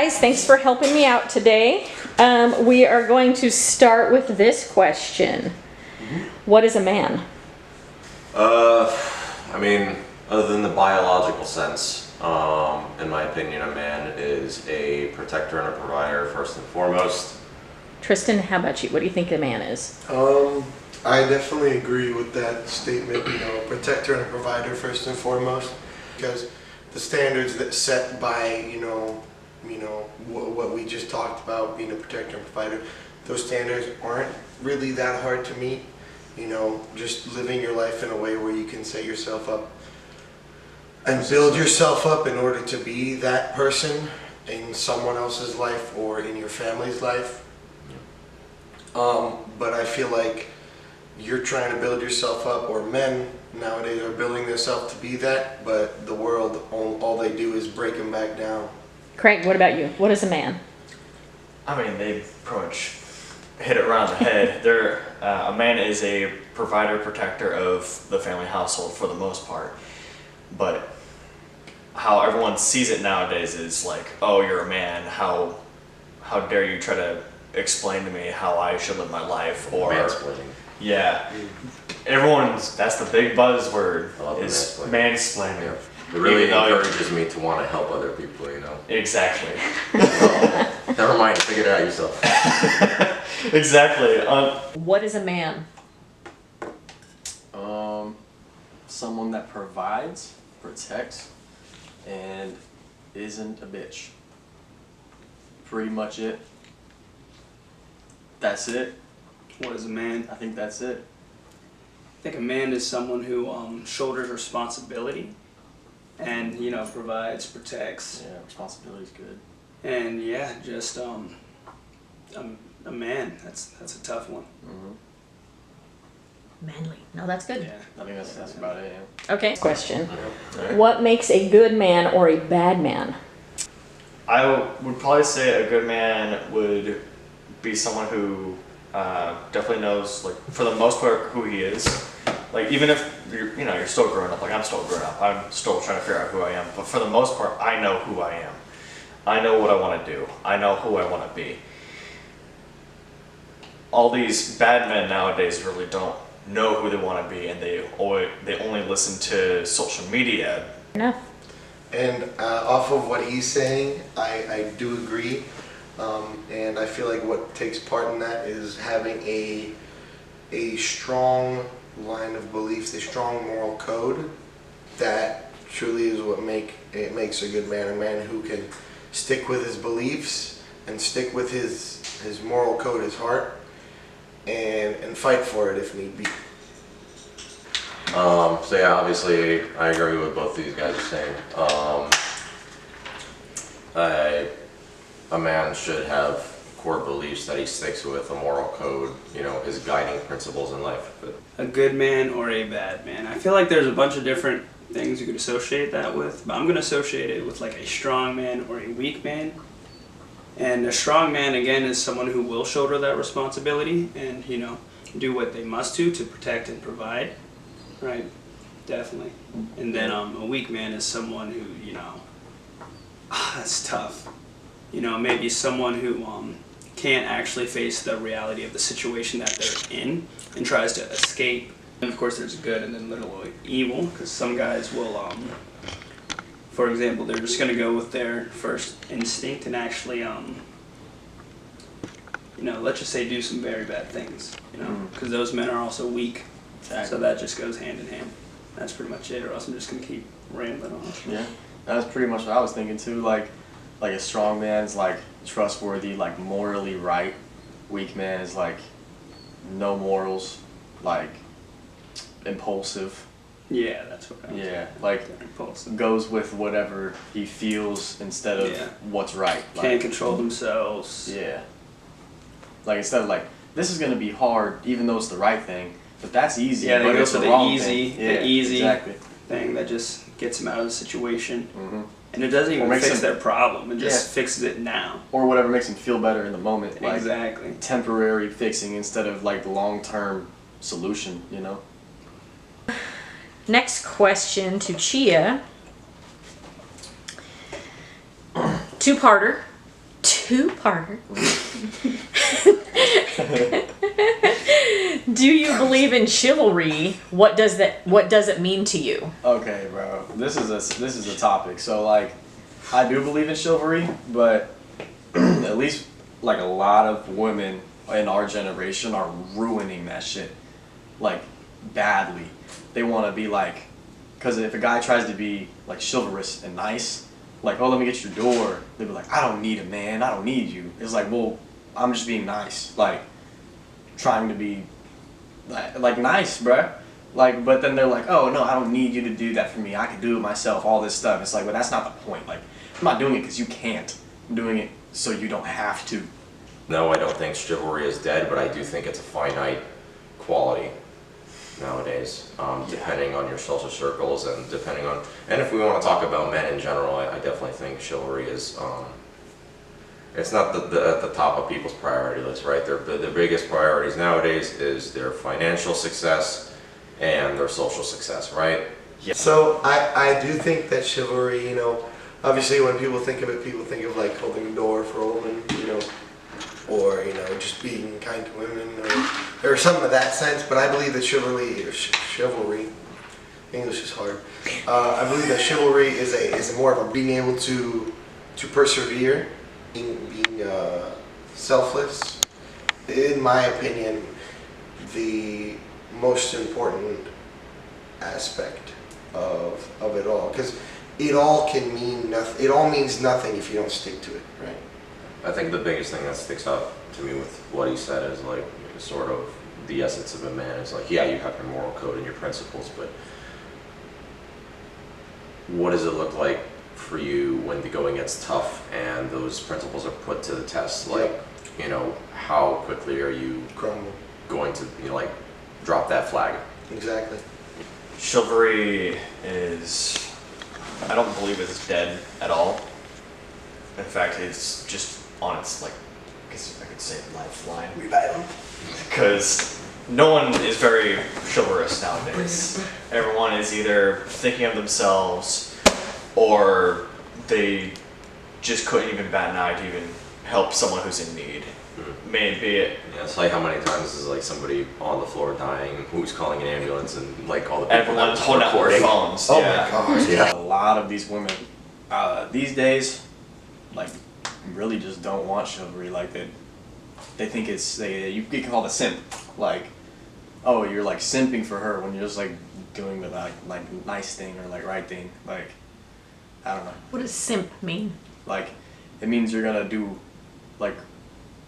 guys, thanks for helping me out today. We are going to start with this question. What is a man? I mean, other than the biological sense, in my opinion, a man is a protector and a provider first and foremost. Tristan, how about you? What do you think a man is? I definitely agree with that statement, protector and a provider first and foremost, because the standards that set by, what we just talked about, being a protector and provider, those standards aren't really that hard to meet. Just living your life in a way where you can set yourself up and build yourself up in order to be that person in someone else's life or in your family's life. But I feel like you're trying to build yourself up, or men nowadays are building themselves to be that, but the world, all they do is break them back down. Craig, what about you? What is a man? I mean, they pretty much hit it right on the head. A man is a provider, protector of the family household for the most part. But how everyone sees it nowadays is like, oh, you're a man. How dare you try to explain to me how I should live my life? Or Mansplaining. yeah, that's the big buzzword is mansplaining. Yeah. It really Even though- encourages me to want to help other people, Exactly. Never mind, figure it out yourself. Exactly. What is a man? Someone that provides, protects, and isn't a bitch. Pretty much it. That's it. What is a man? I think that's it. I think a man is someone who shoulders responsibility and, provides, protects, Yeah, responsibility's good. and just a man. That's a tough one. Manly. No, that's good. Yeah. I think that's about it, yeah. Okay. Question. What makes a good man or a bad man? I would probably say a good man would be someone who definitely knows, like, for the most part, who he is. Like, even if you're still growing up, like I'm still growing up, I'm still trying to figure out who I am. But for the most part, I know who I am. I know what I want to do. I know who I want to be. All these bad men nowadays really don't know who they want to be, and they only listen to social media. Enough. And off of what he's saying, I do agree. And I feel like what takes part in that is having a strong line of beliefs, a strong moral code. That truly is what makes a good man. A man who can stick with his beliefs and stick with his moral code, his heart, and fight for it if need be. So yeah, obviously I agree with both these guys are saying. A man should have core beliefs that he sticks with, a moral code, his guiding principles in life. But A good man or a bad man. I feel like there's a bunch of different things you could associate that with, but I'm going to associate it with like a strong man or a weak man. And a strong man, again, is someone who will shoulder that responsibility and, do what they must to protect and provide. Right? Definitely. And then a weak man is someone who, that's tough. Maybe someone who can't actually face the reality of the situation that they're in and tries to escape. And of course there's good and then little evil, because some guys will, for example, they're just going to go with their first instinct and actually, let's just say do some very bad things, because those men are also weak. Exactly. So that just goes hand in hand. That's pretty much it, or else I'm just going to keep rambling on. Yeah, that's pretty much what I was thinking too. Like a strong man's like trustworthy, like morally right. Weak man is like no morals, like impulsive. Yeah, that's what I was Yeah, like impulsive. goes with whatever he feels instead of Yeah. what's right. Can't control themselves. Yeah. Like instead of like this is gonna be hard, even though it's the right thing, but that's easy. Yeah, they but go it's for the the wrong easy, thing. the Yeah, easy exactly. thing that just gets them out of the situation. Hmm. And it doesn't even makes fix them- their problem. It just Yeah. fixes it now. Or whatever makes him feel better in the moment. Like Exactly. temporary fixing instead of like the long-term solution. Next question to Chia. Two-parter. two-parter. Do you believe in chivalry? What does it mean to you? Okay, bro. This is a topic. So like, I do believe in chivalry, but at least like a lot of women in our generation are ruining that shit, like badly. They want to be like, because if a guy tries to be like chivalrous and nice, like, oh, let me get your door, they'll be like, I don't need a man, I don't need you. It's like, well, I'm just being nice, like trying to be like nice, bruh. Like, but then they're like, oh no, I don't need you to do that for me. I can do it myself. All this stuff. It's like, well, that's not the point. Like, I'm not doing it because you can't. I'm doing it so you don't have to. No, I don't think chivalry is dead, but I do think it's a finite quality nowadays, depending on your social circles and depending on, and if we want to talk about men in general, I definitely think chivalry is, it's not at the top of people's priority list, right? The biggest priorities nowadays is their financial success and their social success, right? Yeah. So I do think that chivalry, you know, obviously when people think of it, people think of like holding the door for a woman, you know, or, you know, just being kind to women or something of that sense. But I believe that chivalry, English is hard. I believe that chivalry is more of a being able to persevere, being selfless. In my opinion, the most important aspect of it all, because it all can mean nothing. It all means nothing if you don't stick to it, right? I think the biggest thing that sticks out to me with what he said is like sort of the essence of a man is like, yeah, you have your moral code and your principles, but what does it look like for you when the going gets tough and those principles are put to the test? Like, you know, how quickly are you Crumble. going to, you know, like drop that flag? Exactly. Chivalry is, I don't believe it's dead at all. In fact, it's just on its, like, I guess I could say lifeline. Because no one is very chivalrous nowadays. Everyone is either thinking of themselves or they just couldn't even bat an eye to even help someone who's in need. Maybe it. Yeah, it's like how many times is like somebody on the floor dying, who's calling an ambulance, and like all the people Everyone's that holding out their recording. phones. Oh yeah. my gosh. Yeah. A lot of these women these days, like, really just don't want chivalry. Like they think you can call it a simp. Like, oh, you're like simping for her when you're just like doing the like nice thing or like right thing. Like, I don't know. What does simp mean? Like, it means you're gonna do like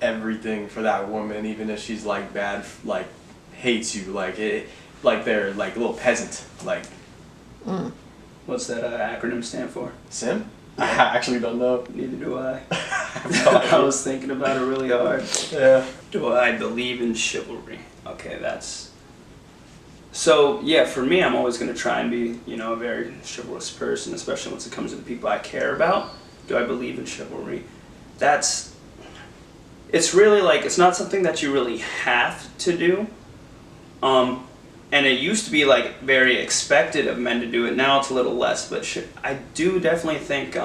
everything for that woman, even if she's like bad, like hates you. Like like they're like a little peasant. Like, What's that acronym stand for? simp? I actually don't know. Neither do I. No I idea. was thinking about it really hard. Yeah. Do I believe in chivalry? Okay, that's... So, yeah, for me, I'm always going to try and be, you know, a very chivalrous person, especially once it comes to the people I care about. Do I believe in chivalry? That's... It's really like, it's not something that you really have to do. And it used to be like very expected of men to do it. Now it's a little less, but I do definitely think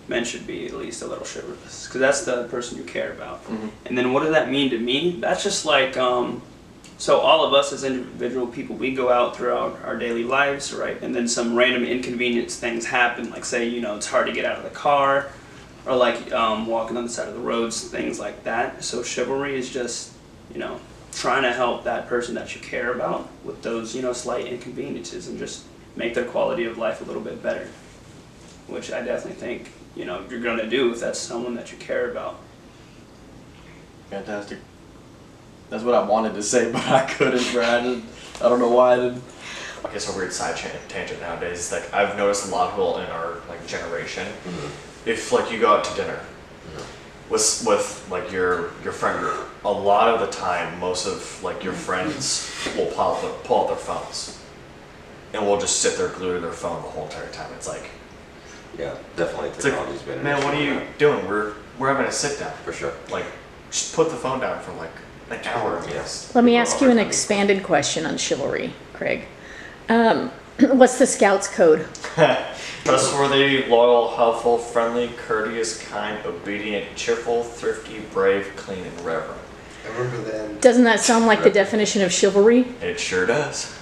men should be at least a little chivalrous, because that's the person you care about. Mm-hmm. And then what does that mean to me? That's just like, so all of us as individual people, we go out throughout our daily lives, right? And then some random inconvenience things happen, like say, you know, it's hard to get out of the car, or like walking on the side of the roads, things like that. So chivalry is just, you know, trying to help that person that you care about with those, you know, slight inconveniences and just make their quality of life a little bit better. Which I definitely think, you know, you're gonna do if that's someone that you care about. Fantastic. That's what I wanted to say, but I couldn't, bro. I don't know why I didn't. I guess a weird side tangent nowadays. Like, I've noticed a lot of people in our like generation, if like you go out to dinner with like your friend group, a lot of the time, most of like your friends will pull out their phones, and will just sit there glued to their phone the whole entire time. It's like, Yeah, definitely it's like, technology's been an man, issue what are with you that. doing? We're having a sit down. For sure. Like, just put the phone down for like an hour. Yes. Let me People ask are you an hard to expanded question on chivalry, Craig. What's the Scouts code? Trustworthy, loyal, helpful, friendly, courteous, kind, obedient, cheerful, thrifty, brave, clean, and reverent. I remember then. Doesn't that sound like the definition of chivalry? It sure does.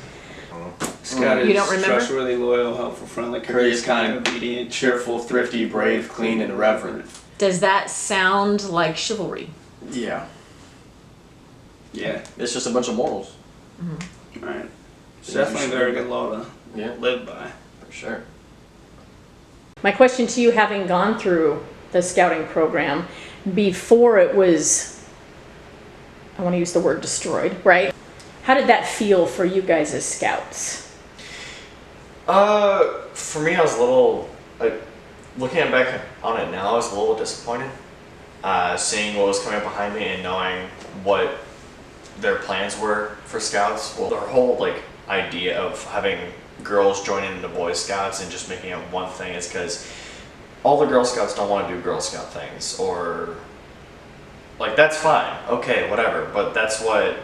Scott You is don't remember? trustworthy, loyal, helpful, friendly, Courteous, courteous, kind, kind, obedient, cheerful, thrifty, brave, clean, and reverent. Does that sound like chivalry? Yeah. Yeah, It's just a bunch of morals. right. It's definitely a very good law to Yeah, live by. for sure. My question to you, having gone through the scouting program, before it was, I want to use the word destroyed, right? How did that feel for you guys as scouts? For me, I was a little, looking back on it now, I was a little disappointed. Seeing what was coming up behind me and knowing what their plans were for scouts. Well, their whole like idea of having girls joining into Boy Scouts and just making it one thing is because all the Girl Scouts don't want to do Girl Scout things, or like that's fine, okay, whatever. But that's what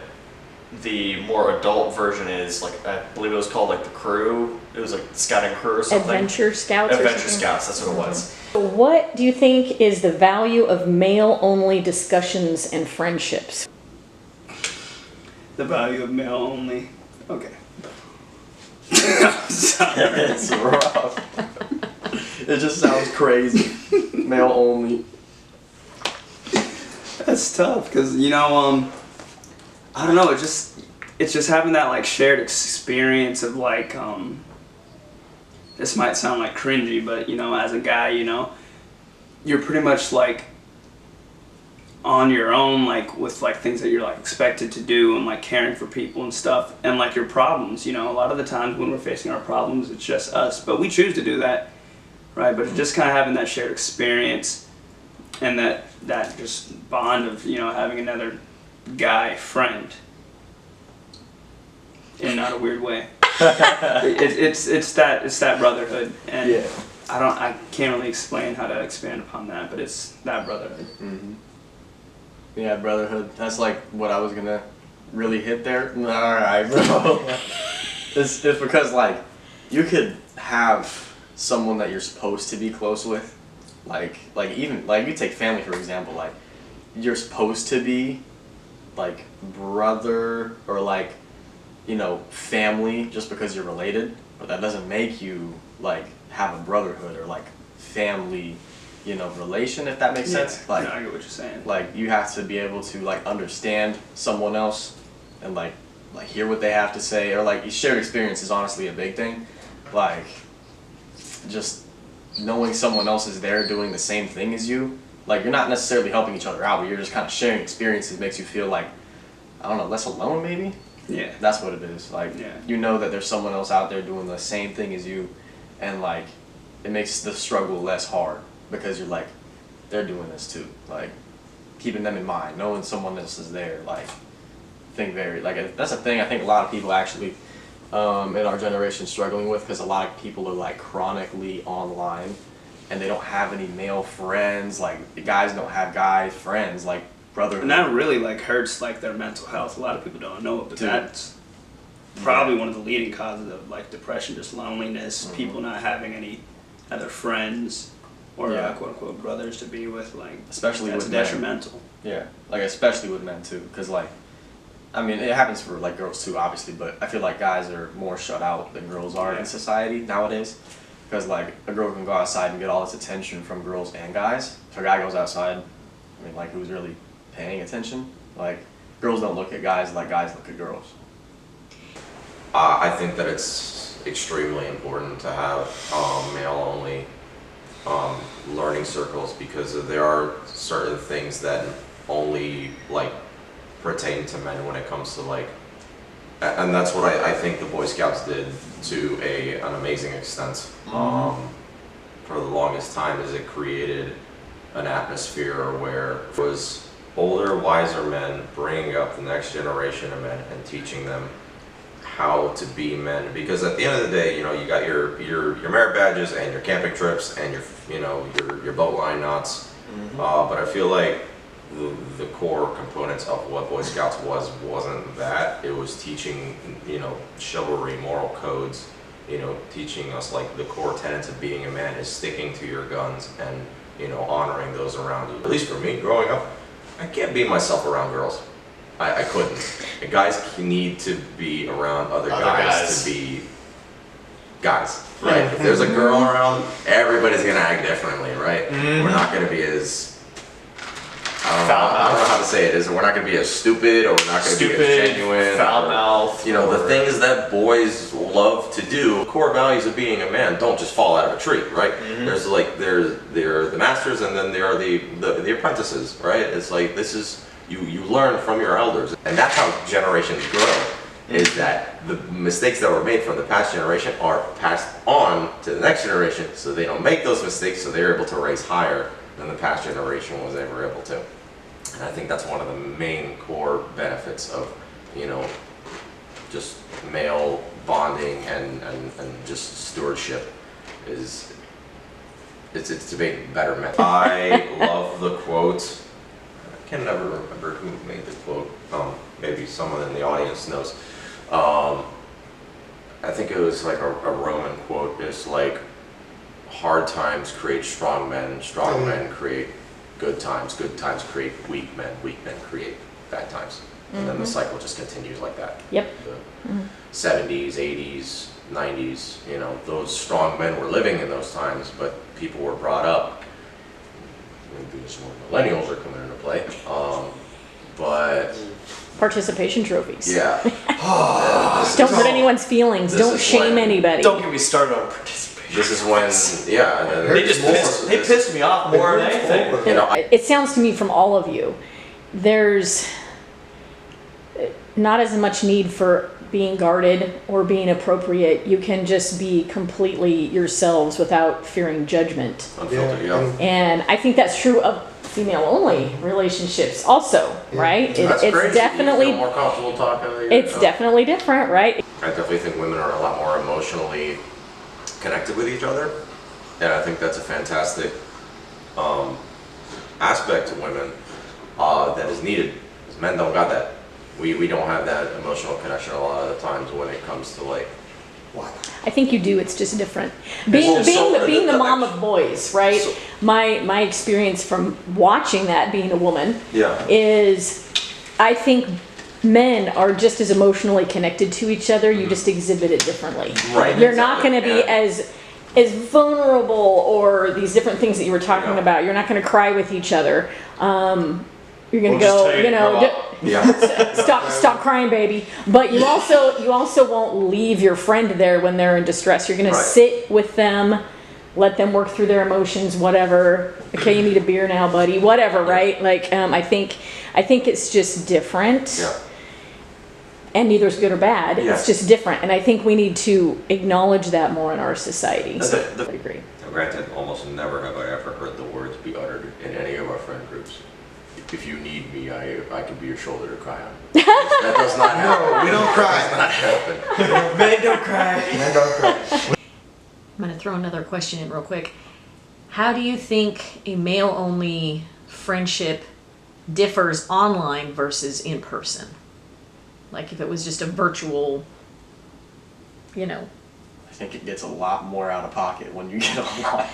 the more adult version is. Like I believe it was called like the Crew. It was like the Scouting Crew or something. Adventure Scouts or Adventure something? Scouts. That's what it was. What do you think is the value of male-only discussions and friendships? The value of male only. Okay. I'm sorry. It's rough. It just sounds crazy. Male only. That's tough because I don't know. It's just having that like shared experience of like This might sound like cringy, but as a guy, you're pretty much like on your own, like with like things that you're like expected to do and like caring for people and stuff, and like your problems. A lot of the times when we're facing our problems, it's just us, but we choose to do that, right? But just kind of having that shared experience and that just bond of having another guy friend in not a weird way. It's that brotherhood, and Yeah. I can't really explain how to expand upon that, but it's that brotherhood. Mm-hmm. Yeah, brotherhood. That's like what I was gonna really hit there. Alright, bro. It's because like you could have someone that you're supposed to be close with, like even like you take family for example, like you're supposed to be like brother or like family just because you're related, but that doesn't make you like have a brotherhood or like family relation, if that makes sense. Like I get what you're saying. like you have to be able to like understand someone else and like hear what they have to say, or like shared experience is honestly a big thing. Like just knowing someone else is there doing the same thing as you, like you're not necessarily helping each other out, but you're just kind of sharing experiences. Makes you feel like, I don't know, less alone maybe. Yeah. That's what it is. Like Yeah. you know that there's someone else out there doing the same thing as you, and like it makes the struggle less hard because you're like, they're doing this too. Like keeping them in mind, knowing someone else is there. Like that's a thing I think a lot of people actually in our generation struggling with, because a lot of people are like chronically online and they don't have any male friends. Like the guys don't have guy friends, like brotherhood. And that really like hurts like their mental health. A lot of people don't know it, but Dude. that's probably one of the leading causes of like depression, just loneliness, people not having any other friends or Yeah. quote unquote brothers to be with. Like Especially that's with men. detrimental. Yeah, like especially with men too, because like, I mean, it happens for like girls too, obviously, but I feel like guys are more shut out than girls are Yeah. in society nowadays. Because like a girl can go outside and get all this attention from girls and guys. If a guy goes outside, I mean, like who's really paying attention? Like girls don't look at guys like guys look at girls. I think that it's extremely important to have male-only learning circles, because there are certain things that only like pertain to men when it comes to like, and that's what I think the Boy Scouts did to an amazing extent. For the longest time, is it created an atmosphere where it was older, wiser men bringing up the next generation of men and teaching them how to be men. Because at the end of the day, you got your merit badges and your camping trips and your boat line knots. But I feel like the core components of what Boy Scouts wasn't that. It was teaching chivalry, moral codes, you know, teaching us like the core tenets of being a man is sticking to your guns and, you know, honoring those around you. At least for me, growing up, I can't be myself around girls. I couldn't. And guys need to be around other guys to be guys, right? If there's a girl around, everybody's gonna act differently, right? We're not gonna be as I don't know how to say it. We're not gonna be as stupid, or we're not gonna be as genuine, foul mouth. You know, the things that boys love to do. Core values of being a man don't just fall out of a tree, right? There's like there are the masters, and then there are the apprentices, right? It's like this is you learn from your elders, and that's how generations grow. Is that the mistakes that were made from the past generation are passed on to the next generation, so they don't make those mistakes, so they're able to raise higher than the past generation was ever able to. And I think that's one of the main core benefits of, you know, just male bonding and just stewardship is it's to make better men. I love the quote. I can never remember who made the quote. Maybe someone in the audience knows. I think it was like a Roman quote. It's like, hard times create strong men men create good times create weak men create bad times. And then the cycle just continues like that. Yep. The 70s, 80s, 90s, you know, those strong men were living in those times, but people were brought up. Maybe this more millennials are coming into play. But Participation trophies. yeah. Don't hurt anyone's feelings. This Don't is shame when- anybody. Don't get me started on participation. This is when, yeah. and then They just pissed me off more than anything. You know, It sounds to me from all of you, there's not as much need for being guarded or being appropriate. You can just be completely yourselves without fearing judgment. unfiltered, yeah. And I think that's true of female-only relationships also, right? That's It's crazy. You definitely, feel more comfortable talking to your- it's definitely different, right? I definitely think women are a lot more emotionally connected with each other, and I think that's a fantastic aspect to women that is needed. 'Cause men don't got that. We don't have that emotional connection a lot of the times when it comes to like. I think you do. It's just different. Being the mom of boys, right? So- My experience from watching that, being a woman, Yeah. is I think men are just as emotionally connected to each other. You just exhibit it differently. Right, You're not exactly, going to be yeah. as vulnerable, or these different things that you were talking Yeah. about. You're not going to cry with each other. You're going We'll to just go, tell you you to know. grow up. Yeah. Stop crying, baby. But you also won't leave your friend there when they're in distress. You're gonna Right. sit with them, let them work through their emotions, whatever. Okay, you need a beer now, buddy. Whatever, right? Like, I think it's just different. Yeah. And neither's good or bad. Yeah. It's just different, and I think we need to acknowledge that more in our society. That's it. I agree. Now, granted, almost never have I ever heard the words be uttered in any of our friend groups. If you need me, I can be your shoulder to cry on. That does not happen. No, we don't cry. That does not happen. Men don't cry. Men don't cry. I'm going to throw another question in real quick. How do you think a male-only friendship differs online versus in person? Like if it was just a virtual, you know. I think it gets a lot more out of pocket when you get online.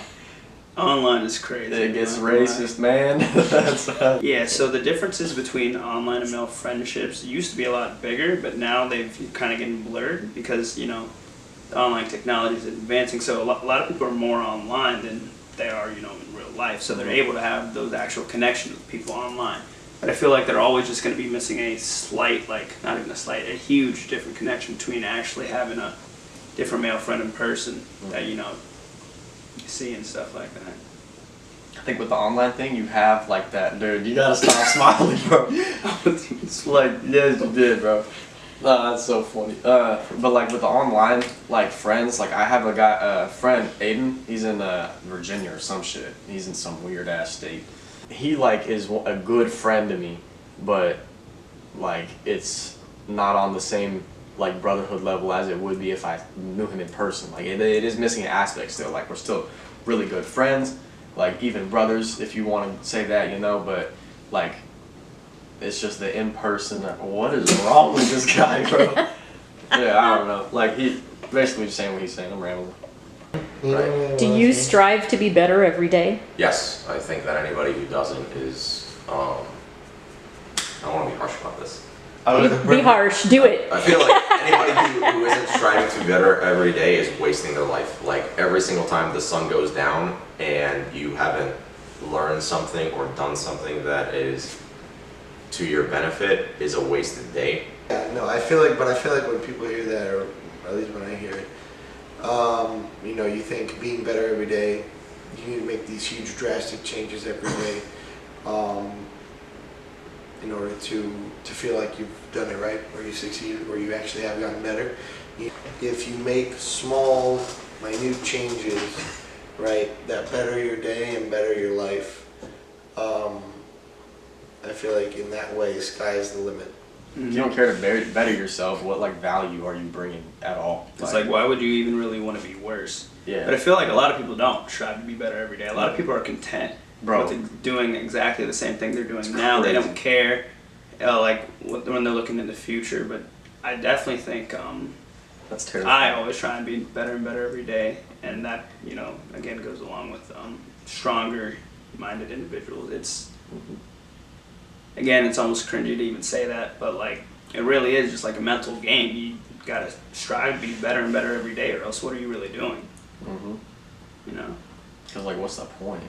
Online is crazy. It gets I'm not gonna lie. racist, man. That's Yeah, so the differences between online and male friendships used to be a lot bigger, but now they've kind of getting blurred because, you know, the online technology is advancing. So a lot of people are more online than they are, you know, in real life. So they're able to have those actual connections with people online. But I feel like they're always just going to be missing a slight, like, not even a slight, a huge different connection between actually having a different male friend in person that, you know, you see and stuff like that. I think with the online thing, you have like that, dude. You gotta stop smiling, bro. It's like, yes, you did, bro. No, that's so funny. But like with the online, like friends, like I have a friend, Aiden. He's in Virginia or some shit. He's in some weird ass state. He like is a good friend to me, but like it's not on the same like brotherhood level as it would be if I knew him in person. Like it is missing an aspect still. Like we're still really good friends, like even brothers if you want to say that, you know. But like it's just the in person. What is wrong with this guy, bro? Yeah, I don't know. Like basically just saying what he's saying. I'm rambling. Right. Do you strive to be better every day? Yes, I think that anybody who doesn't is, I don't want to be harsh about this. Be harsh, do it. I feel like anybody who isn't striving to be better every day is wasting their life. Like every single time the sun goes down and you haven't learned something or done something that is to your benefit is a wasted day. Yeah, no, I feel like when people hear that, or at least when I hear it, you know, you think being better every day, you need to make these huge drastic changes every day, in order to feel like you've done it right, or you succeeded, or you actually have gotten better. If you make small, minute changes, right, that better your day and better your life, I feel like in that way, sky's the limit. If you don't care to better yourself, what like value are you bringing at all? It's like, why would you even really want to be worse? Yeah. But I feel like a lot of people don't strive to be better every day. A lot of people are content Bro. with doing exactly the same thing they're doing now. They don't care, like when they're looking in the future. But I definitely think That's terrible. I always try and be better and better every day, and that, you know, again goes along with stronger-minded individuals. It's again, it's almost cringy to even say that, but like it really is just like a mental game. You gotta strive to be better and better every day, or else what are you really doing? Mm-hmm. You know. Because like, what's the point?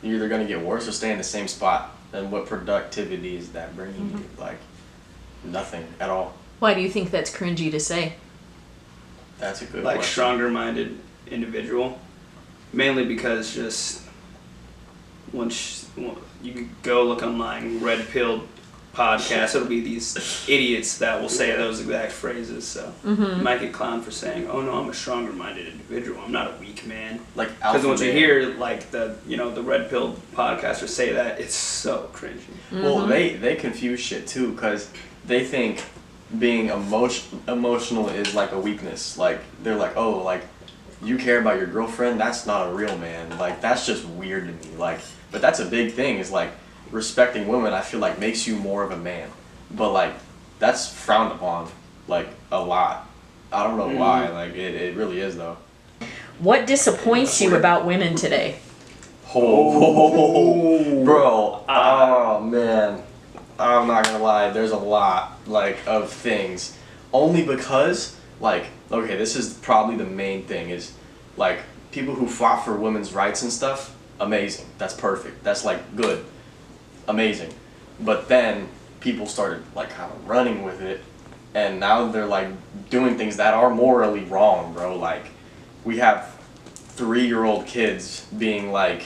You're either gonna get worse or stay in the same spot. And what productivity is that bringing you? Like, nothing at all. Why do you think that's cringy to say? That's a good Like question. stronger-minded individual, mainly because just once you could go look online, Red Pill podcast, it'll be these idiots that will say those exact phrases. So you might get clowned for saying, "Oh no, I'm a stronger-minded individual. I'm not a weak man." Like Because alpha once you man. hear like the Red Pill podcasters say that, it's so cringy. Well, they confuse shit too, because they think being emotional is like a weakness. Like, they're like, oh, like, you care about your girlfriend? That's not a real man. Like, that's just weird to me. Like, but that's a big thing, is like, respecting women, I feel like, makes you more of a man. But like, that's frowned upon, like, a lot. I don't know why. Like, it really is, though. What disappoints you about women today? Oh, bro. Oh, man. I'm not gonna lie. There's a lot, like, of things. Only because, like, okay, this is probably the main thing, is, like, people who fought for women's rights and stuff, amazing. That's perfect. That's, like, good. Amazing. But then people started, like, kind of running with it, and now they're, like, doing things that are morally wrong, bro. Like, we have 3-year-old kids being, like,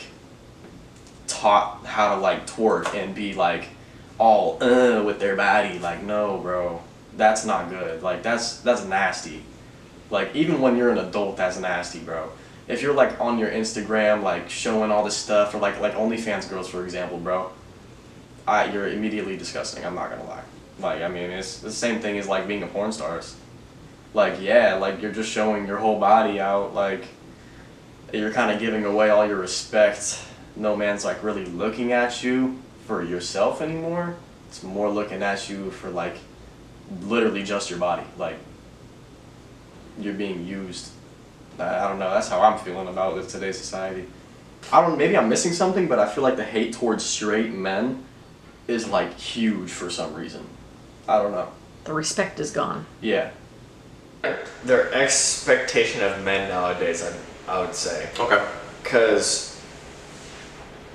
taught how to, like, twerk and be, like, all with their body. Like, no, bro, that's not good. Like, that's nasty. Like, even when you're an adult, that's nasty, bro. If you're, like, on your Instagram, like, showing all this stuff, or like OnlyFans girls, for example, bro, you're immediately disgusting. I'm not gonna lie. Like, I mean, it's the same thing as, like, being a porn star. Like, yeah, like, you're just showing your whole body out. Like, you're kind of giving away all your respect. No man's, like, really looking at you for yourself anymore. It's more looking at you for, like, literally just your body. Like, you're being used. I don't know, that's how I'm feeling about it, today's society. Maybe I'm missing something, but I feel like the hate towards straight men is, like, huge for some reason. I don't know. The respect is gone. Yeah. Their expectation of men nowadays, I would say. Okay. Because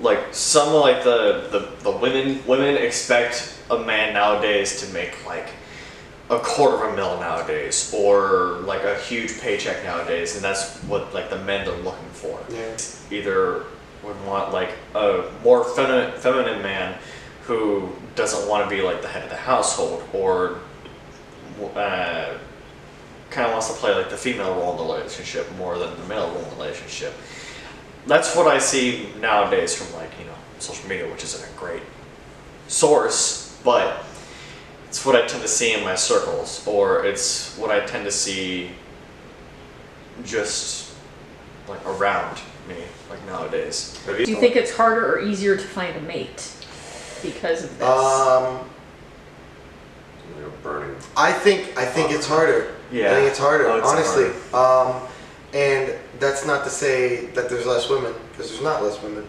like some, like the women expect a man nowadays to make like $250,000 nowadays, or like a huge paycheck nowadays, and that's what like the men are looking for. Yeah. Either would want like a more feminine man who doesn't want to be like the head of the household, or kind of wants to play like the female role in the relationship more than the male role in the relationship. That's what I see nowadays from, like, social media, which isn't a great source, but it's what I tend to see in my circles, or it's what I tend to see just like around me, like nowadays. Do you think it's harder or easier to find a mate because of this? You're burning. I think it's harder. Yeah. I think it's harder, Oh, it's honestly. And that's not to say that there's less women, because there's not less women,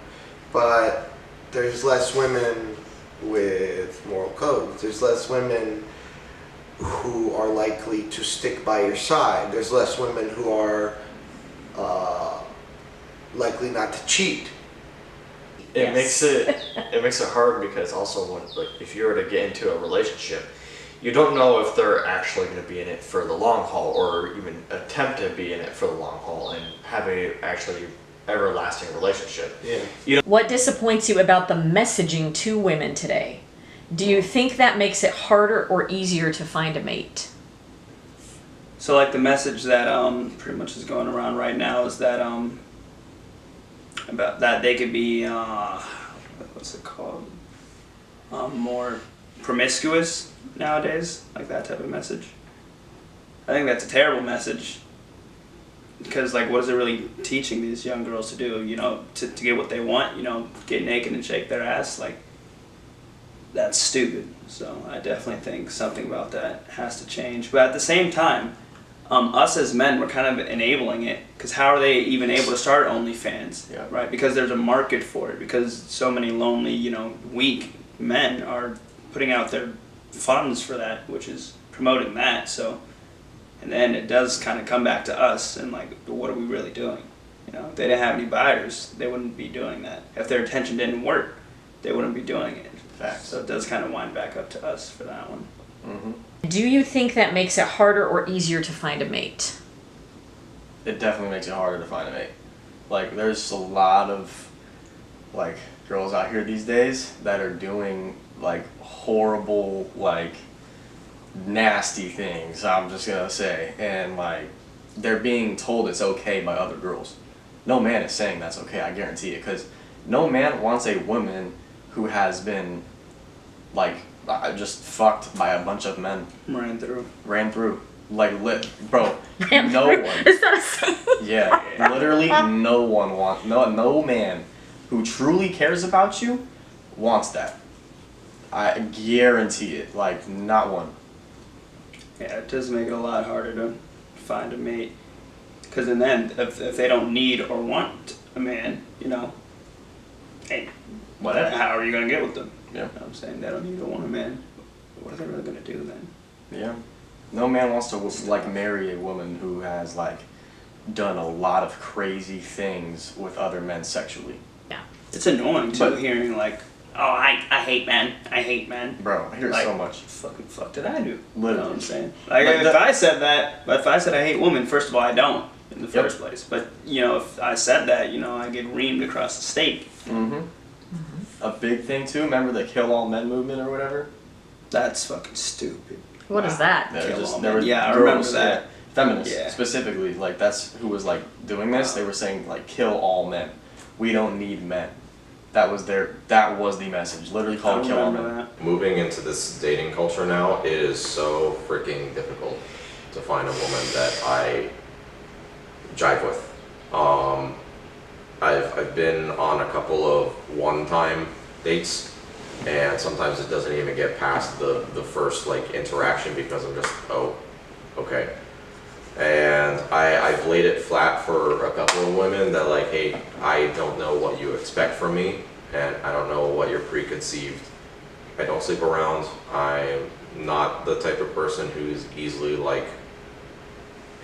but there's less women with moral codes. There's less women who are likely to stick by your side. There's less women who are likely not to cheat. It Yes. makes it hard because also when like if you were to get into a relationship, you don't know if they're actually going to be in it for the long haul or even attempt to be in it for the long haul and have a actually everlasting relationship. Yeah. What disappoints you about the messaging to women today? Do you think that makes it harder or easier to find a mate? So like the message that pretty much is going around right now is that about that they could be what's it called, more promiscuous nowadays, like that type of message. I think that's a terrible message because like what is it really teaching these young girls to do? You know, to get what they want, you know, get naked and shake their ass, like that's stupid. So I definitely think something about that has to change. But at the same time, us as men, we're kind of enabling it because how are they even able to start OnlyFans? Yeah. Right? Because there's a market for it. Because so many lonely, you know, weak men are putting out their funds for that, which is promoting that. So, and then it does kind of come back to us and like, what are we really doing? You know, if they didn't have any buyers, they wouldn't be doing that. If their attention didn't work, they wouldn't be doing it. Facts. So it does kind of wind back up to us for that one. Mm-hmm. Do you think that makes it harder or easier to find a mate? It definitely makes it harder to find a mate. Like, there's a lot of, like, girls out here these days that are doing, like, horrible, like, nasty things, I'm just gonna say. And, like, they're being told it's okay by other girls. No man is saying that's okay, I guarantee it. Because no man wants a woman who has been, like, just fucked by a bunch of men. Ran through. Ran through. Like, bro, Ran no through? one. Is that a saying? Yeah, literally no one wants, no man who truly cares about you wants that. I guarantee it, like, not one. Yeah, it does make it a lot harder to find a mate. Because in the end, if they don't need or want a man, you know, hey, Whatever. how are you going to get with them? Yeah. You know what I'm saying? They don't need or want a man. What are they really going to do then? Yeah. No man wants to, like, marry a woman who has, like, done a lot of crazy things with other men sexually. It's annoying, too, But- hearing like, oh, I hate men. I hate men. Bro, I hear Like, so much. Fucking fuck did I do? You know Literally. what I'm saying? Like, But if I said that, if I said I hate women, first of all, I don't in the Yep. first place. But, you know, if I said that, you know, I get reamed across the state. Mm-hmm. A big thing, too, remember the Kill All Men movement or whatever? That's fucking stupid. What is that? There Kill just all there men. were Yeah, I girls, remember that. yeah, feminists Yeah. specifically, like that's who was like doing this. They were saying like kill all men. We don't need men. That was the message. Literally I called kill all remember men. that. Moving into this dating culture now, it is so freaking difficult to find a woman that I jive with. I've been on a couple of one-time dates, and sometimes it doesn't even get past the first like interaction because I'm just, oh, okay. And I've laid it flat for a couple of women that like, hey, I don't know what you expect from me, and I don't know what you're preconceived. I don't sleep around. I'm not the type of person who's easily like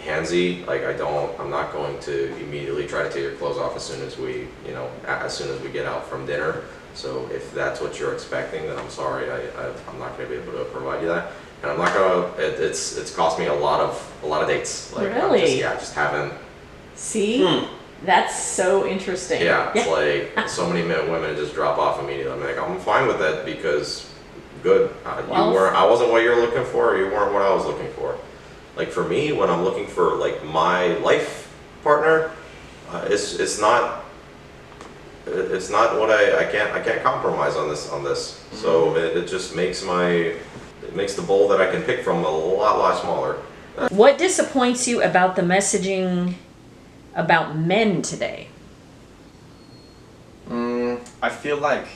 handsy. Like I'm not going to immediately try to take your clothes off as soon as as soon as we get out from dinner. So if that's what you're expecting, then I'm sorry, I'm not going to be able to provide you that. And I'm not gonna. It's cost me a lot of dates. Like Really? I just haven't. See? That's so interesting. Yeah, it's like so many women just drop off immediately. I'm like, I'm fine with that because good. Well- I wasn't what you're looking for. You weren't what I was looking for. Like for me, when I'm looking for like my life partner, it's not what I can't compromise on this. So it just makes the bowl that I can pick from a lot smaller. What disappoints you about the messaging about men today? I feel like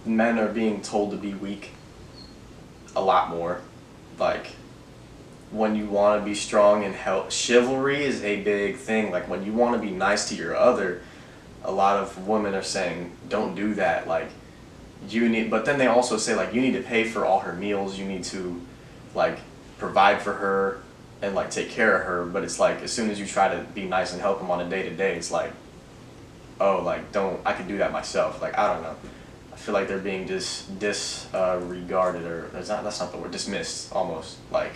men are being told to be weak a lot more. Like, when you want to be strong and help, chivalry is a big thing. Like when you want to be nice to your other, a lot of women are saying don't do that. Like you need, but then they also say like you need to pay for all her meals. You need to like provide for her and like take care of her. But it's like as soon as you try to be nice and help them on a day to day, it's like, oh, like don't, I could do that myself. Like I don't know. I feel like they're being disregarded, or that's not the word, dismissed almost. Like,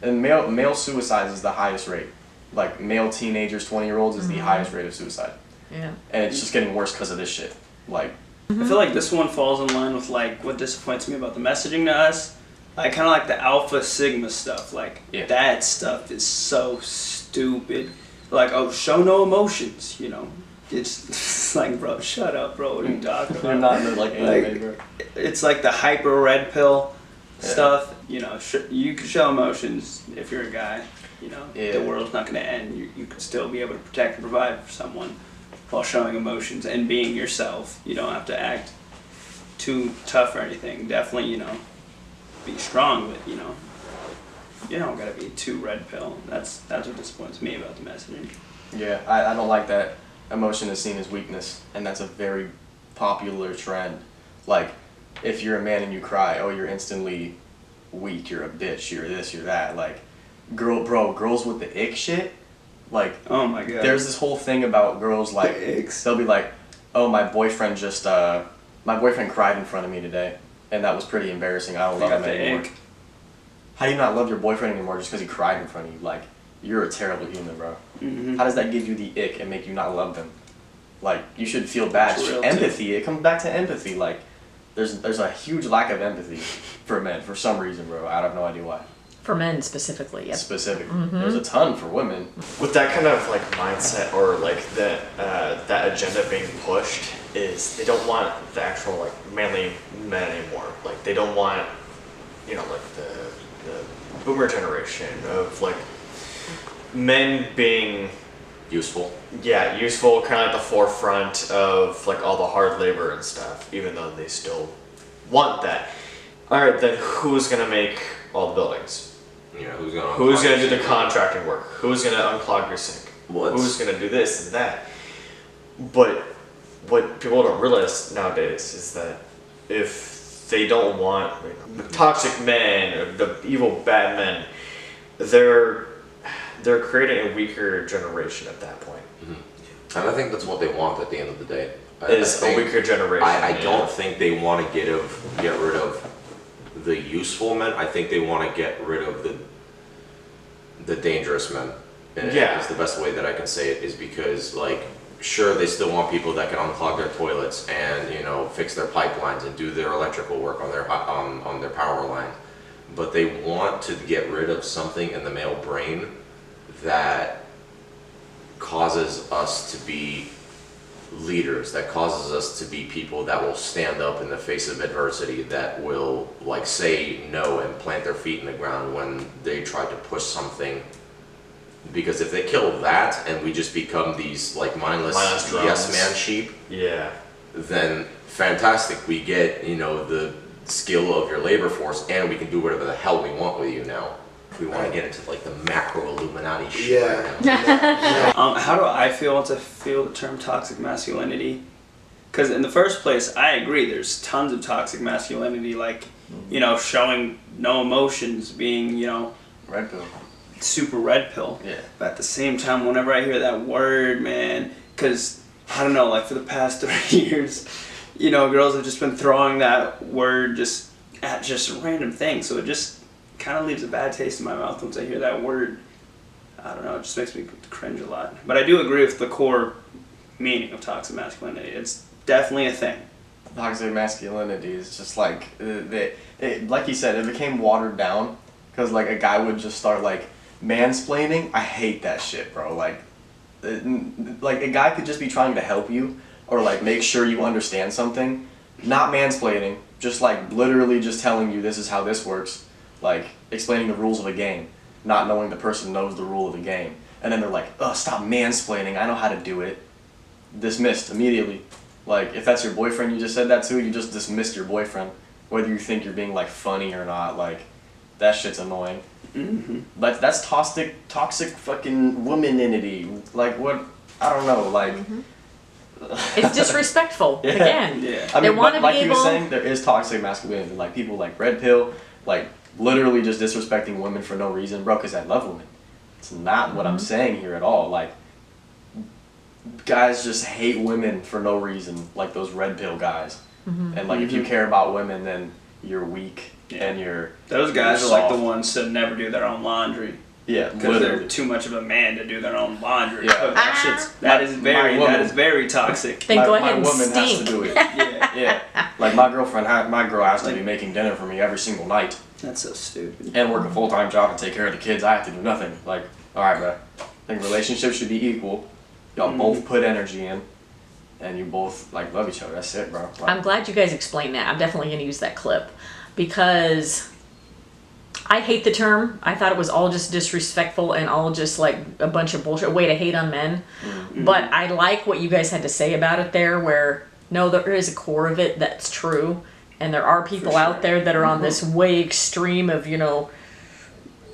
and male suicides is the highest rate. Like male teenagers, 20-year-olds is the highest rate of suicide, Yeah. and it's just getting worse because of this shit. Like, I feel like this one falls in line with like what disappoints me about the messaging to us. Like kind of like the Alpha Sigma stuff. Like Yeah. that stuff is so stupid. Like, oh, show no emotions. You know, it's like, bro, shut up, bro. What are you talking about? you're not in the like anime, bro. It's like the hyper red pill Yeah. stuff. You know, you can show emotions if you're a guy. You know, Yeah. the world's not going to end. You can still be able to protect and provide for someone while showing emotions and being yourself. You don't have to act too tough or anything. Definitely, you know, be strong, but you know, you don't got to be too red pill. That's what disappoints me about the messaging. Yeah, I don't like that emotion is seen as weakness, and that's a very popular trend. Like, if you're a man and you cry, oh, you're instantly weak, you're a bitch, you're this, you're that. Like, girls with the ick shit, like, Oh my god. there's this whole thing about girls, like, The icks. they'll be like, oh, my boyfriend cried in front of me today, and that was pretty embarrassing, I don't They love him got the anymore. ick. How do you not love your boyfriend anymore just because he cried in front of you? Like, you're a terrible human, bro. Mhm. How does that give you the ick and make you not love them? Like, you should feel bad. It's real, Empathy, it comes back to empathy. Like, there's a huge lack of empathy for men for some reason, bro. I have no idea why. For men specifically, yes. Specific. There's a ton for women. With that kind of like mindset or like that agenda being pushed is they don't want the actual like manly men anymore. Like they don't want, you know, like the boomer generation of like men being Useful. useful, kind of at the forefront of like all the hard labor and stuff, even though they still want that. All right, then who's gonna make all the buildings? You know, who's gonna Do the contracting work? Who's gonna unclog your sink? Well, Who's gonna do this and that? But what people don't realize nowadays is that if they don't want the toxic men or the evil bad men, they're creating a weaker generation at that point. And I think that's what they want at the end of the day. Is a weaker generation. I don't think they want to get rid of the useful men. I think they want to get rid of the dangerous men. And Yeah. is the best way that I can say it is because, like, sure, they still want people that can unclog their toilets and, you know, fix their pipelines and do their electrical work on their power line, but they want to get rid of something in the male brain that causes us to be leaders, that causes us to be people that will stand up in the face of adversity, that will like say no and plant their feet in the ground when they try to push something. Because if they kill that and we just become these like mindless drones. yes man sheep, Yeah. then fantastic, we get, you know, the skill of your labor force and we can do whatever the hell we want with you now. If we want to get into like the macro Illuminati shit right now. How do I feel once I feel the term toxic masculinity? Because in the first place, I agree. There's tons of toxic masculinity, like, you know, showing no emotions, being, you know, Red pill. super red pill. Yeah. But at the same time, whenever I hear that word, man, because I don't know, like for the past 3 years, you know, girls have just been throwing that word just at just random things. So it just kind of leaves a bad taste in my mouth once I hear that word. I don't know, it just makes me cringe a lot. But I do agree with the core meaning of toxic masculinity. It's definitely a thing. Toxic masculinity is just like, like you said, it became watered down because like a guy would just start like mansplaining. I hate that shit, bro. Like a guy could just be trying to help you or like make sure you understand something, not mansplaining, just like literally just telling you this is how this works, like explaining the rules of a game, not knowing the person knows the rule of the game. And then they're like, oh, stop mansplaining, I know how to do it. Dismissed immediately. Like, if that's your boyfriend you just said that to, you just dismissed your boyfriend. Whether you think you're being, like, funny or not, like, that shit's annoying. That's toxic fucking womaninity. Like what? I don't know. Like. It's disrespectful. Yeah. Again, Yeah. I They mean, wanna but like be he was able- saying, there is toxic masculinity. Like people like Red Pill, like literally just disrespecting women for no reason, bro. Because I love women. It's not what I'm saying here at all. Like guys just hate women for no reason, like those Red Pill guys. And like if you care about women, then you're weak and you're Those guys you're are like the soft. ones that never do their own laundry Yeah, because they're literally. too much of a man to do their own laundry. Yeah. So that shit's, My woman- that is very toxic. then go ahead and woman has to stink. do it. Yeah, Yeah, like my girl has to be making dinner for me every single night. that's so stupid. And work a full-time job and take care of the kids. I have to do nothing. Like, all right, bro. I think relationships should be equal. Y'all both put energy in, and you both like love each other. That's it, bro. Like, I'm glad you guys explained that. I'm definitely going to use that clip because I hate the term. I thought it was all just disrespectful and all just like a bunch of bullshit, a way to hate on men. But I like what you guys had to say about it there, where no, there is a core of it that's true. And there are people out there that are on this way extreme of, you know,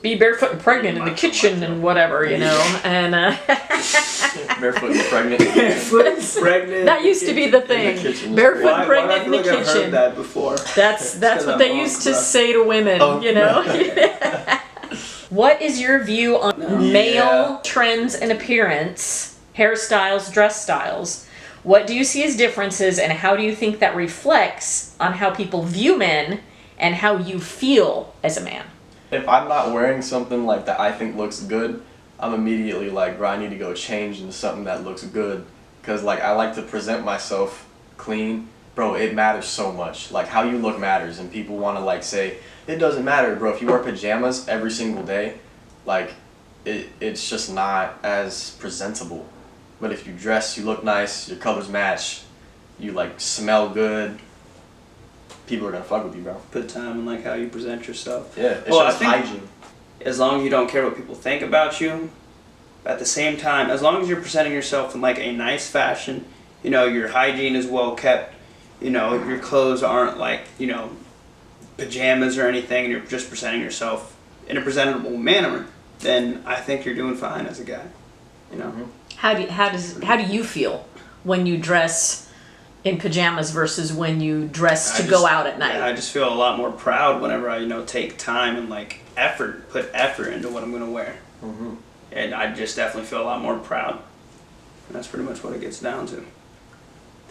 be barefoot and pregnant in the kitchen and whatever, you know. And barefoot and pregnant. Pregnant. that used to be the thing. kitchen. Barefoot Why, and pregnant in the I've heard kitchen. that before. That's 'cause what I'm they old, used to bro. say to women, Oh, you know. What is your view on male trends and appearance, hairstyles, dress styles? What do you see as differences, and how do you think that reflects on how people view men and how you feel as a man? If I'm not wearing something like that I think looks good, I'm immediately like, bro, I need to go change into something that looks good. Cause like I like to present myself clean. Bro, it matters so much. Like how you look matters, and people want to like say it doesn't matter, bro. If you wear pajamas every single day, like it's just not as presentable. But if you dress, you look nice, your colors match, you like smell good, people are gonna fuck with you, bro. Put time in like how you present yourself. Yeah, it's Well, I just think- hygiene. As long as you don't care what people think about you, at the same time, as long as you're presenting yourself in like a nice fashion, you know, your hygiene is well kept, you know, your clothes aren't like, you know, pajamas or anything, and you're just presenting yourself in a presentable manner, then I think you're doing fine as a guy. You know? How do you feel when you dress in pajamas versus when you dress to go out at night? Yeah, I just feel a lot more proud whenever I, you know, take time and like put effort into what I'm gonna wear. And I just definitely feel a lot more proud. And that's pretty much what it gets down to.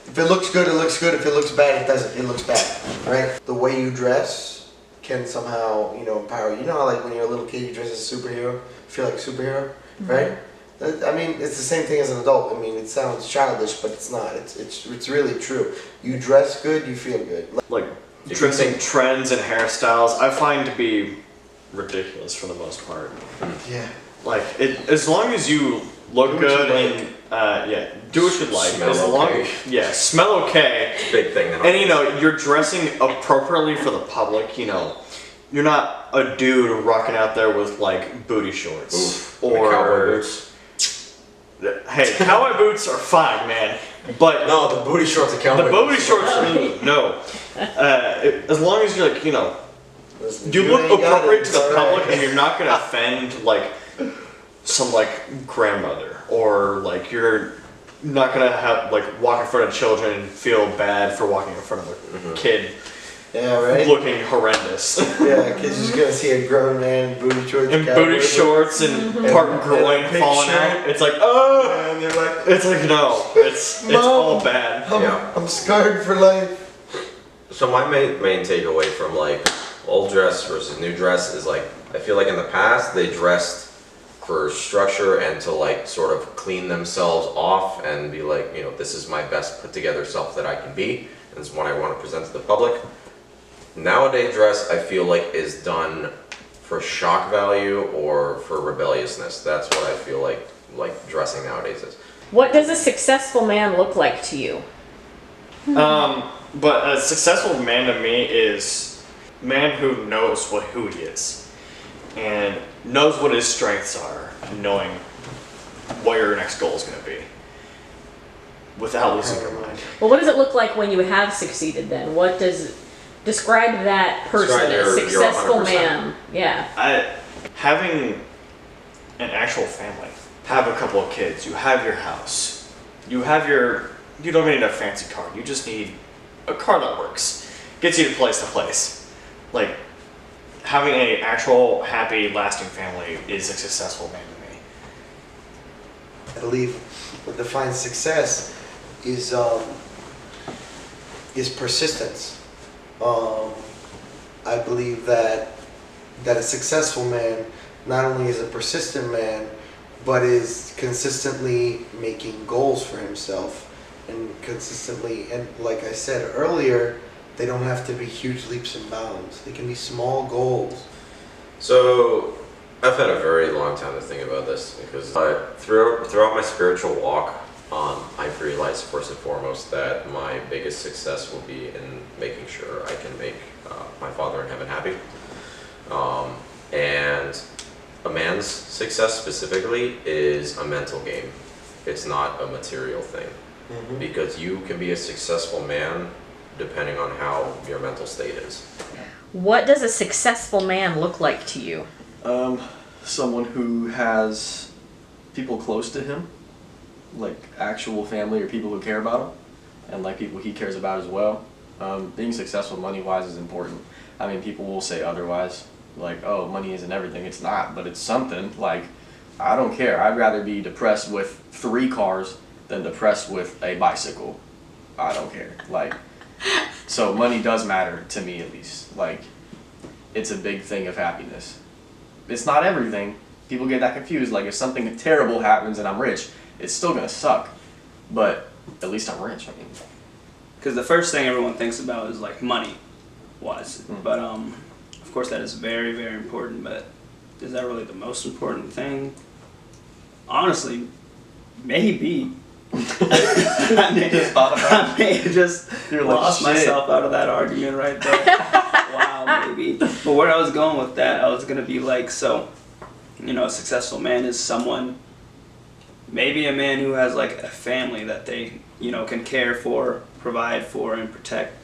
If it looks good, it looks good. If it looks bad, it doesn't. It looks bad, right? The way you dress can somehow, you know, empower you. You know how like when you're a little kid, you dress as a superhero, feel like a superhero, right? I mean, it's the same thing as an adult. I mean, it sounds childish, but it's not. It's really true. You dress good, you feel good. Like If you dressing think- trends and hairstyles, I find to be ridiculous for the most part. Yeah. Like as long as you look Do what you good like. and yeah, do what you like. Smell As long okay. yeah, smell okay. Big thing. That And you know, you're dressing appropriately for the public, you know. You're not a dude rocking out there with like booty shorts Oof, or cowboy boots. Hey, cowboy boots are fine, man. But No, the booty shorts are cowboy the booty boots. shorts are no. As long as you're like, you know, Listen, you if look ain't got it, appropriate to it's the all public right. and you're not gonna offend like some like grandmother, or like you're not gonna have like walk in front of children and feel bad for walking in front of a kid Yeah, right. looking horrendous. Yeah, because you're just gonna see a grown man in booty shorts, And cowboy booty boots, shorts and part And groin a pink falling shirt. out. It's like, oh, and they're like, it's like no, it's Mom. all bad. Yeah. I'm scarred for life. So my main takeaway from like old dress versus new dress is like, I feel like in the past they dressed for structure and to like sort of clean themselves off and be like, you know, this is my best put together self that I can be, and this is what I want to present to the public. Nowadays dress, I feel like, is done for shock value or for rebelliousness. That's what I feel like dressing nowadays is. What does a successful man look like to you? But a successful man to me is a man who knows who he is and knows what his strengths are, and knowing what your next goal is going to be without losing your mind. Well, what does it look like when you have succeeded then? What does describe that person, Describe a your successful 100%. man? Yeah. Having an actual family, have a couple of kids, you have your house, you don't need a fancy car, you just need a car that works, gets you to place. Like, having an actual happy, lasting family is a successful man to me. I believe what defines success is persistence. I believe that a successful man not only is a persistent man, but is consistently making goals for himself, and consistently, and like I said earlier, they don't have to be huge leaps and bounds. They can be small goals. So I've had a very long time to think about this because throughout my spiritual walk, I've realized first and foremost that my biggest success will be in making sure I can make my Father in heaven happy. And a man's success specifically is a mental game. It's not a material thing. Mm-hmm. Because you can be a successful man depending on how your mental state is. What does a successful man look like to you? Someone who has people close to him, like actual family or people who care about him, and like people he cares about as well. Being successful money-wise is important. I mean, people will say otherwise, like, oh, money isn't everything. It's not, but it's something. Like, I don't care. I'd rather be depressed with 3 cars than depressed with a bicycle. I don't care. Like, so money does matter to me, at least. Like, it's a big thing of happiness. It's not everything. People get that confused. Like, if something terrible happens and I'm rich, it's still gonna suck. But at least I'm rich. I mean, Because the first thing everyone thinks about is like money-wise, Mm. but of course that is very, very important. But is that really the most important thing? Honestly, maybe. I may, just thought about I may have just You're like, lost shit. myself out of that argument right there. Wow, maybe. But where I was going with that, I was gonna be like, so, a successful man is someone, maybe a man who has like a family that they, can care for, provide for, and protect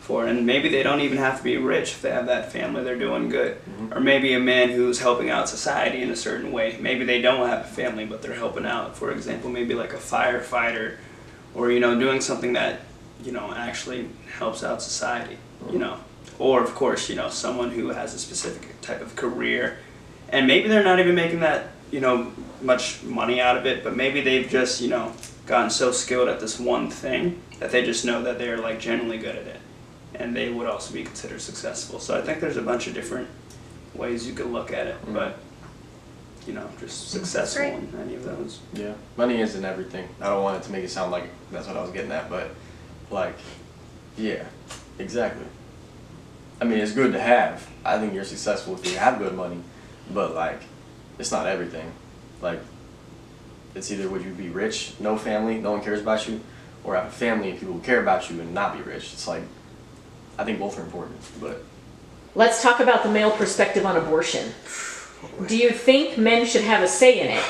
for, and maybe they don't even have to be rich if they have that family, they're doing good. Mhm. Or maybe a man who's helping out society in a certain way. Maybe they don't have a family, but they're helping out. For example, maybe like a firefighter, or doing something that actually helps out society. Or of course, someone who has a specific type of career, and maybe they're not even making that much money out of it, but maybe they've just gotten so skilled at this one thing that they just know that they're like generally good at it, and they would also be considered successful. So I think there's a bunch of different ways you could look at it, but just successful Great. in any of those. yeah, money isn't everything. I don't want it to make it sound like that's what I was getting at, but like, yeah, exactly. I mean, it's good to have. I think you're successful if you have good money, but like, it's not everything. Like, it's either would you be rich, no family, no one cares about you, or have a family and people who care about you and not be rich. It's like, I think both are important, but Let's talk about the male perspective on abortion. Do you think men should have a say in it?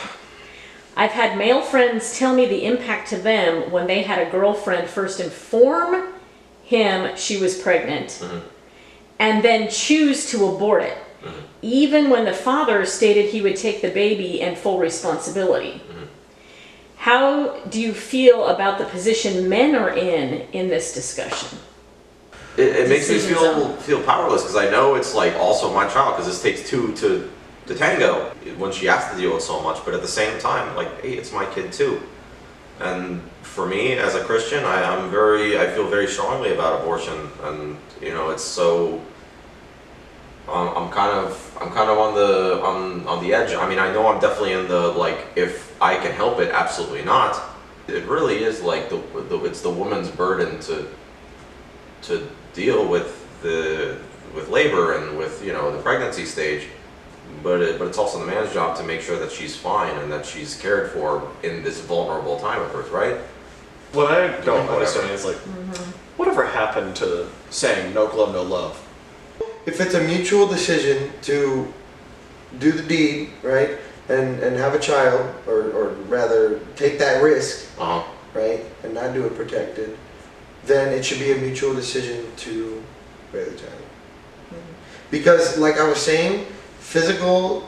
I've had male friends tell me the impact to them when they had a girlfriend first inform him she was pregnant Mhm. and then choose to abort it, even when the father stated he would take the baby and full responsibility. How do you feel about the position men are in this discussion? It makes me Decisions feel powerless because I know it's like also my child because this takes 2 to tango when she has to deal with so much, but at the same time, like, hey, it's my kid too. And for me as a Christian, I feel very strongly about abortion, and it's so. I'm kind of on the edge. I mean, I know I'm definitely in the like, if I can help it, absolutely not. It really is like it's the woman's burden to deal with labor and with the pregnancy stage, but it's also the man's job to make sure that she's fine and that she's cared for in this vulnerable time of hers, right? What I don't Whatever. understand is like, whatever happened to saying no glove, no love? If it's a mutual decision to do the deed, right, and have a child, or rather take that risk, Uh-huh. right, and not do it protected, then it should be a mutual decision to bear the child. Because, like I was saying, physical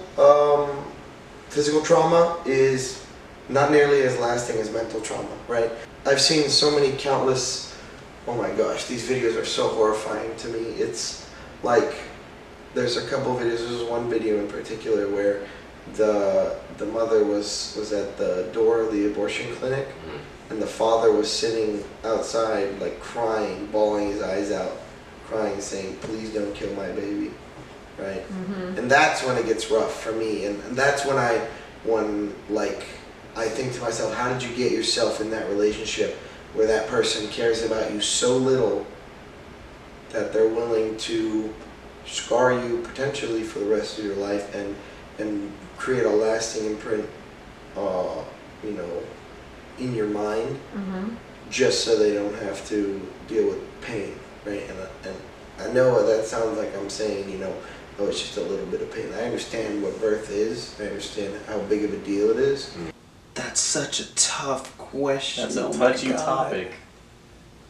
physical trauma is not nearly as lasting as mental trauma, right? I've seen so many countless, oh my gosh, these videos are so horrifying to me. It's like, there's a couple videos, there's one video in particular where the mother was at the door of the abortion clinic, and the father was sitting outside like crying, bawling his eyes out, crying, saying, please don't kill my baby, right? And that's when it gets rough for me, and that's when I think to myself, how did you get yourself in that relationship where that person cares about you so little that they're willing to scar you potentially for the rest of your life and create a lasting imprint, you know, in your mind, just so they don't have to deal with pain, right? And I know that sounds like I'm saying, you know, oh, it's just a little bit of pain. I understand what birth is. I understand how big of a deal it is. That's such a tough question. That's a Oh my touchy God. topic.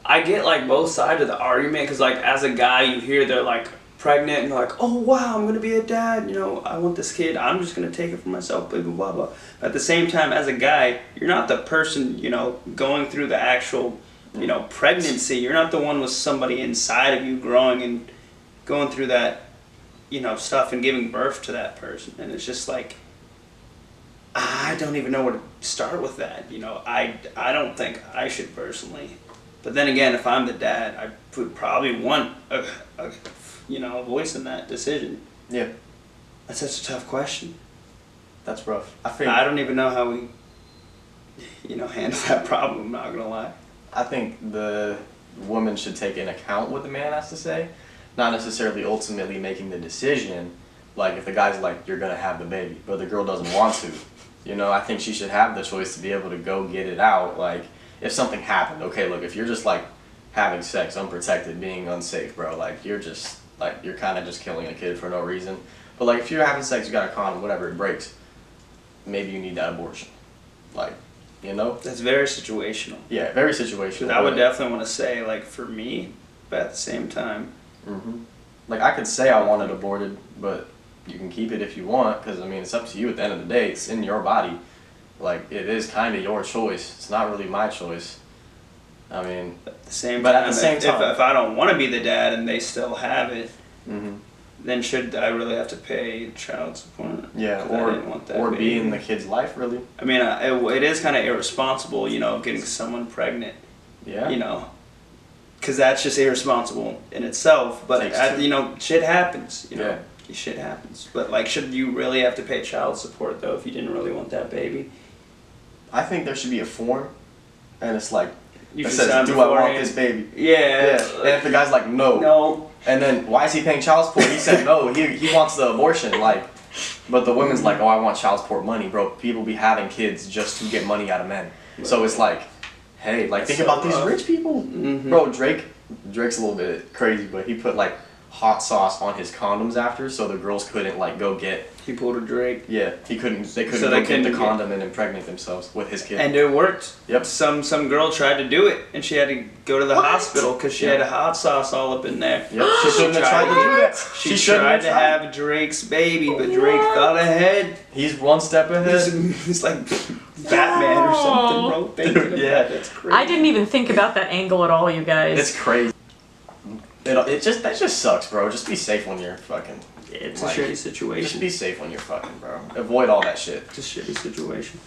I get like both sides of the argument because like as a guy you hear they're like pregnant and you're like, oh wow, I'm gonna be a dad, you know, I want this kid, I'm just gonna take it for myself, blah blah blah blah. At the same time, as a guy, you're not the person, you know, going through the actual, you know, pregnancy. You're not the one with somebody inside of you growing and going through that, you know, stuff and giving birth to that person. And it's just like, I don't even know where to start with that. You know, I don't think I should personally. But then again, if I'm the dad, I would probably want a you know, a voice in that decision. Yeah, That's such a tough question. that's rough. I think I don't even know how we, you know, handle that problem. I'm not gonna lie. I think the woman should take into account what the man has to say, not necessarily ultimately making the decision. Like if the guy's like, you're gonna have the baby, but the girl doesn't want to, you know, I think she should have the choice to be able to go get it out. Like if something happened, okay, look, if you're just like having sex unprotected, being unsafe, bro, like you're just like, you're kind of just killing a kid for no reason. But like if you're having sex, you got a condom, whatever, it breaks, maybe you need that abortion. Like, you know? That's very situational. Yeah, very situational. Because I would definitely want to say, like, for me, but at the same time, Like I could say I want it aborted, but you can keep it if you want, because I mean it's up to you at the end of the day. It's in your body. Like it is kind of your choice. It's not really my choice. I mean, at the same But time, at the same time- if I don't want to be the dad and they still have it, then should I really have to pay child support? yeah, 'Cause I didn't want that or baby. be in the kid's life, really. I mean, it is kind of irresponsible, you know, getting someone pregnant, Yeah. you know, because that's just irresponsible in itself. But Takes two. you know, shit happens. You know, Yeah. shit happens. But like, should you really have to pay child support though if you didn't really want that baby? I think there should be a form, and it's like You it should says, sign "Do I want beforehand. this baby?" Yeah. And if the guy's like, "No," No. and then why is he paying child support? He said no. He wants the abortion. Like, but the woman's like, "Oh, I want child support money, bro." People be having kids just to get money out of men. So it's like, hey, like think So about these rough. rich people, Mhm. bro. Drake's a little bit crazy, but he put like hot sauce on his condoms after, so the girls couldn't like go get. He pulled a Drake. Yeah, they couldn't So go they get the couldn't get- condom and impregnate themselves with his kid. And it worked. Yep. Some girl tried to do it, and she had to go to the What? hospital because she Yeah. had a hot sauce all up in there. Yep, she shouldn't have tried to do that. She shouldn't tried to tried. have Drake's baby, but Drake thought ahead. He's one step ahead. He's like Batman or something, bro. Thinking of Yeah. that. That's crazy. I didn't even think about that angle at all, you guys. It's crazy. That just sucks, bro. Just be safe when you're fucking. It's like, a shitty Just situation. be safe when you're fucking, bro. Avoid all that shit. It's a shitty situation.